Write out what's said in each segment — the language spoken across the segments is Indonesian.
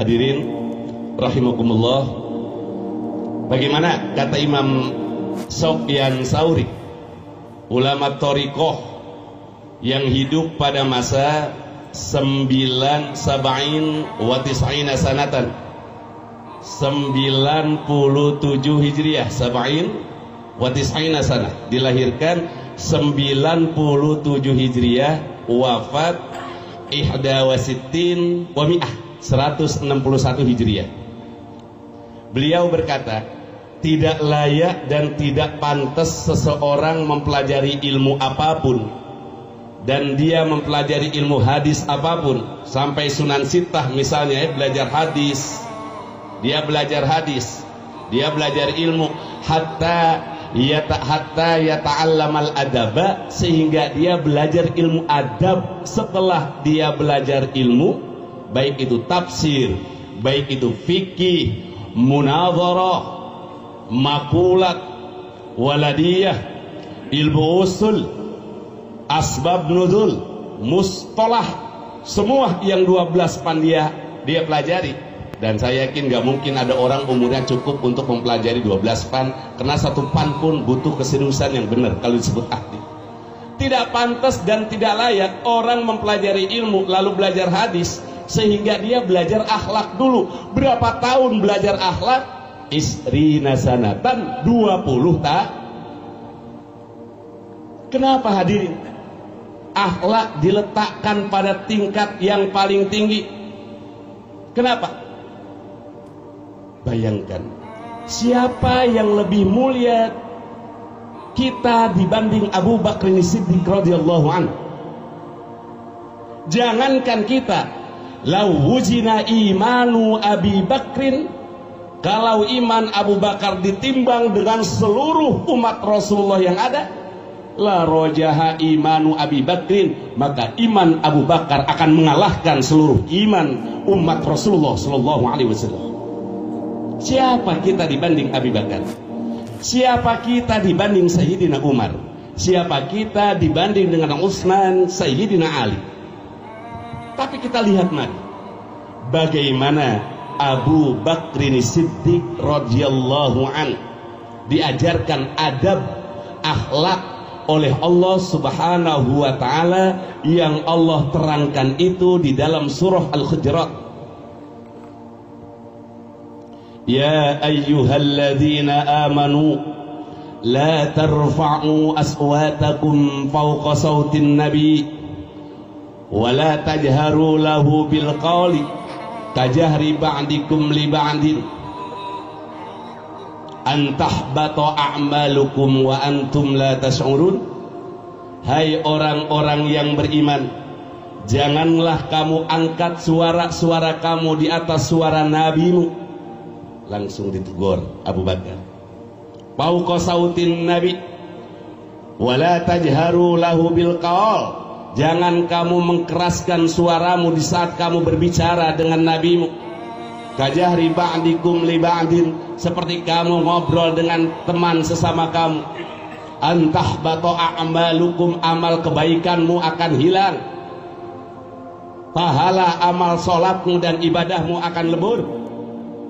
Hadirin rahimakumullah, bagaimana kata Imam Sufyan Tsauri, ulama thariqah yang hidup pada masa 97 sanatan, 97 Hijriah, 97 sanah, dilahirkan 97 Hijriah, wafat 61 wa mi'ah, 161 Hijriah. Beliau berkata, tidak layak dan tidak pantas seseorang mempelajari ilmu apapun, dan dia mempelajari ilmu hadis apapun, sampai Sunan Sittah misalnya, belajar hadis, dia belajar ilmu hatta yata'allamal adaba, sehingga dia belajar ilmu adab. Setelah dia belajar ilmu, baik itu tafsir, baik itu fikih, munadharah, makulat, waladiyah, ilmu usul, asbab nuzul, mustalah, semua yang 12 pan dia pelajari. Dan saya yakin gak mungkin ada orang umurnya cukup untuk mempelajari 12 pan, karena satu pan pun butuh keseriusan yang benar kalau disebut ahli. Tidak pantas dan tidak layak orang mempelajari ilmu lalu belajar hadis sehingga dia belajar akhlak dulu. Berapa tahun belajar akhlak? Isrina sanatan, 20 tahun. Kenapa hadirin? Akhlak diletakkan pada tingkat yang paling tinggi. Kenapa? Bayangkan, siapa yang lebih mulia kita dibanding Abu Bakar Siddiq radhiyallahu anhu? Jangankan kita, lau wujina imanu Abi Bakrin, kalau iman Abu Bakar ditimbang dengan seluruh umat Rasulullah yang ada, la rojaha imanu Abi Bakrin, maka iman Abu Bakar akan mengalahkan seluruh iman umat Rasulullah sallallahu alaihi wasallam. Siapa kita dibanding Abi Bakar? Siapa kita dibanding Sayyidina Umar? Siapa kita dibanding dengan Utsman, Sayyidina Ali? Tapi kita lihat mari, bagaimana Abu Bakrin Siddiq radhiyallahu an diajarkan adab, akhlak oleh Allah subhanahu wa ta'ala, yang Allah terangkan itu di dalam surah Al-Hujurat. Ya ayyuhalladzina amanu la tarfa'u aswatakum fawqa sautin nabi wa la tajharu lahu bil qawli kajahri ba'dikum li ba'din an tahbata a'malukum wa antum la tash'urun. Hai orang-orang yang beriman, janganlah kamu angkat suara-suara kamu di atas suara nabimu. Langsung ditegur Abu Bakar, fauqa sautin nabi wala tajharu lahu bil qaul, jangan kamu mengkeraskan suaramu di saat kamu berbicara dengan nabimu. Kajahri ba'dikum li ba'din, seperti kamu ngobrol dengan teman sesama kamu. Antahbata a'malukum, amal kebaikanmu akan hilang, pahala amal sholatmu dan ibadahmu akan lebur.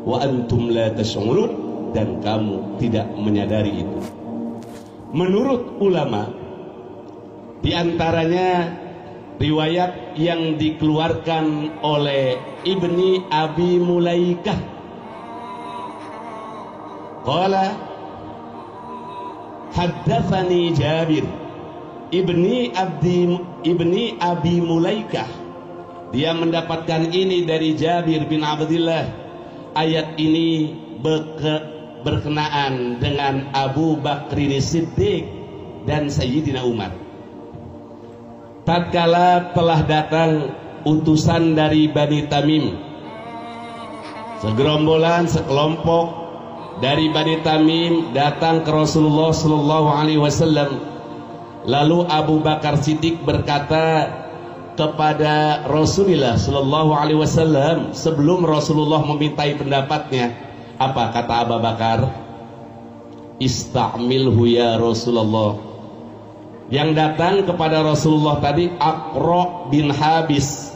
Wa antum la tash'urun, dan kamu tidak menyadari itu. Menurut ulama, di antaranya riwayat yang dikeluarkan oleh Ibni Abi Mulaikah, qala haddatsani Jabir Ibni Abi Mulaikah, dia mendapatkan ini dari Jabir bin Abdullah. Ayat ini berkenaan dengan Abu Bakrin Siddiq dan Sayyidina Umar. Tatkala telah datang utusan dari Bani Tamim, segerombolan, sekelompok dari Bani Tamim datang ke Rasulullah sallallahu alaihi wasallam. Lalu Abu Bakar Siddiq berkata kepada Rasulullah sallallahu alaihi wasallam sebelum Rasulullah memintai pendapatnya. Apa kata Abu Bakar? Istamilhu ya Rasulullah. Yang datang kepada Rasulullah tadi Aqra bin Habis.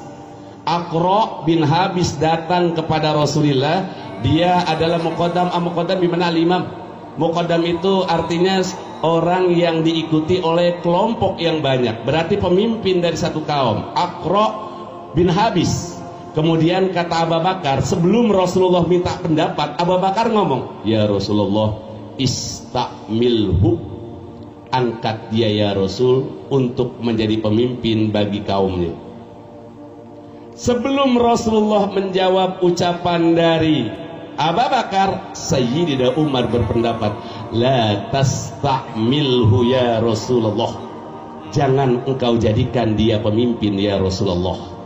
Aqra bin Habis datang kepada Rasulullah. Dia adalah muqaddam. Muqaddam di mana al-imam? Muqaddam itu artinya orang yang diikuti oleh kelompok yang banyak, berarti pemimpin dari satu kaum. Aqra bin Habis. Kemudian kata Abu Bakar, sebelum Rasulullah minta pendapat, Abu Bakar ngomong, ya Rasulullah, istamilhu, angkat dia ya Rasul untuk menjadi pemimpin bagi kaumnya. Sebelum Rasulullah menjawab ucapan dari Abu Bakar, Sayyidina Umar berpendapat, la tastamilhu ya Rasulullah, jangan engkau jadikan dia pemimpin ya Rasulullah.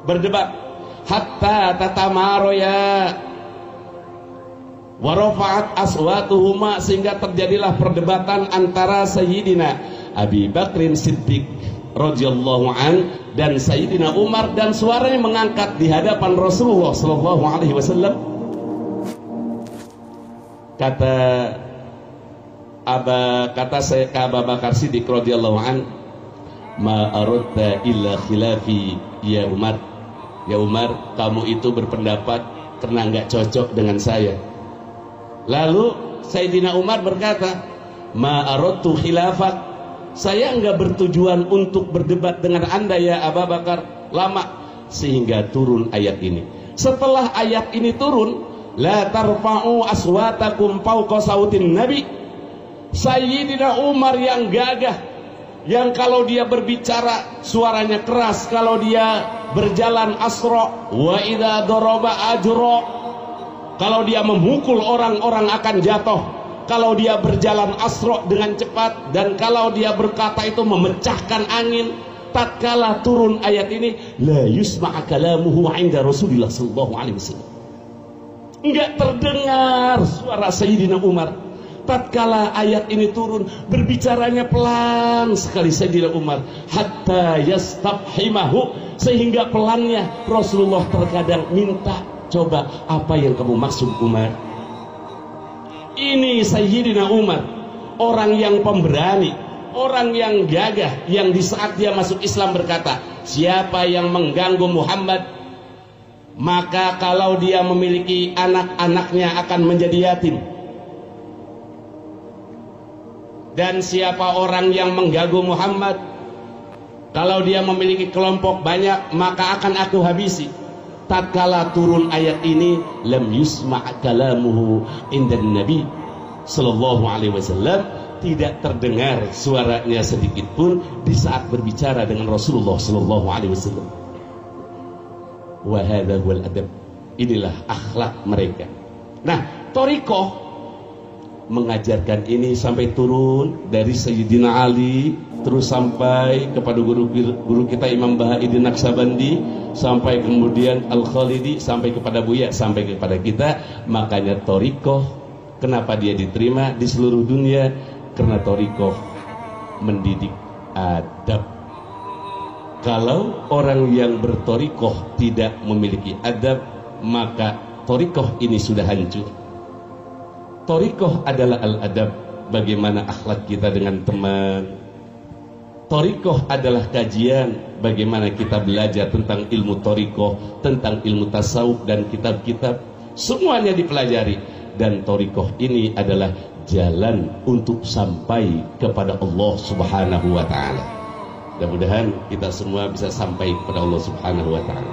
Berdebat hatta tatamaroya warafa'at aswatuhuma, sehingga terjadilah perdebatan antara Sayyidina Abi Bakrin Siddiq radhiyallahu an dan Sayyidina Umar, dan suaranya mengangkat di hadapan Rasulullah sallallahu alaihi wasallam. Kata saya ke Abu Bakar Siddiq radhiyallahu an, ma aradta illa khilafi ya Umar. Ya Umar, kamu itu berpendapat karena nggak cocok dengan saya. Lalu Sayyidina Umar berkata, ma aradtu khilafak, saya enggak bertujuan untuk berdebat dengan anda ya Abu Bakar lama, sehingga turun ayat ini. Setelah ayat ini turun, la tarfa'u aswatakum fawqa sautin nabi, Sayyidina Umar yang gagah, yang kalau dia berbicara suaranya keras, kalau dia berjalan asra, wa idza daraba ajra, kalau dia memukul orang-orang akan jatuh, kalau dia berjalan asra dengan cepat, dan kalau dia berkata itu memecahkan angin. Tatkala turun ayat ini, la yusma' kalamuhu 'inda Rasulillah sallallahu alaihi wasallam, enggak terdengar suara Sayyidina Umar. Tatkala ayat ini turun, berbicaranya pelan sekali Sayyidina Umar, hatta yastabhimahu, sehingga pelannya Rasulullah terkadang minta, coba apa yang kamu maksud Umar? Ini Sayyidina Umar, orang yang pemberani, orang yang gagah, yang di saat dia masuk Islam berkata, siapa yang mengganggu Muhammad, maka kalau dia memiliki anak-anaknya akan menjadi yatim. Dan siapa orang yang mengganggu Muhammad, kalau dia memiliki kelompok banyak, maka akan aku habisi. Tatkala turun ayat ini, lam yusma' kalamuhu indan nabi sallallahu alaihi wasallam, tidak terdengar suaranya sedikit pun di saat berbicara dengan Rasulullah sallallahu alaihi wasallam. Wa hadza huwal adab, inilah akhlak mereka. Nah, thariqah mengajarkan ini sampai turun dari Sayyidina Ali, terus sampai kepada guru kita Imam Bahaiddin Naqsabandi, sampai kemudian Al-Khalidi, sampai kepada Buya, sampai kepada kita. Makanya thariqah, kenapa dia diterima di seluruh dunia? Karena thariqah mendidik adab. Kalau orang yang berthariqah tidak memiliki adab, maka thariqah ini sudah hancur. Thariqah adalah al-adab, bagaimana akhlak kita dengan teman. Thariqah adalah kajian, bagaimana kita belajar tentang ilmu thariqah, tentang ilmu tasawuf dan kitab-kitab, semuanya dipelajari. Dan thariqah ini adalah jalan untuk sampai kepada Allah Subhanahu wa ta'ala. Mudah-mudahan kita semua bisa sampai kepada Allah Subhanahu wa ta'ala.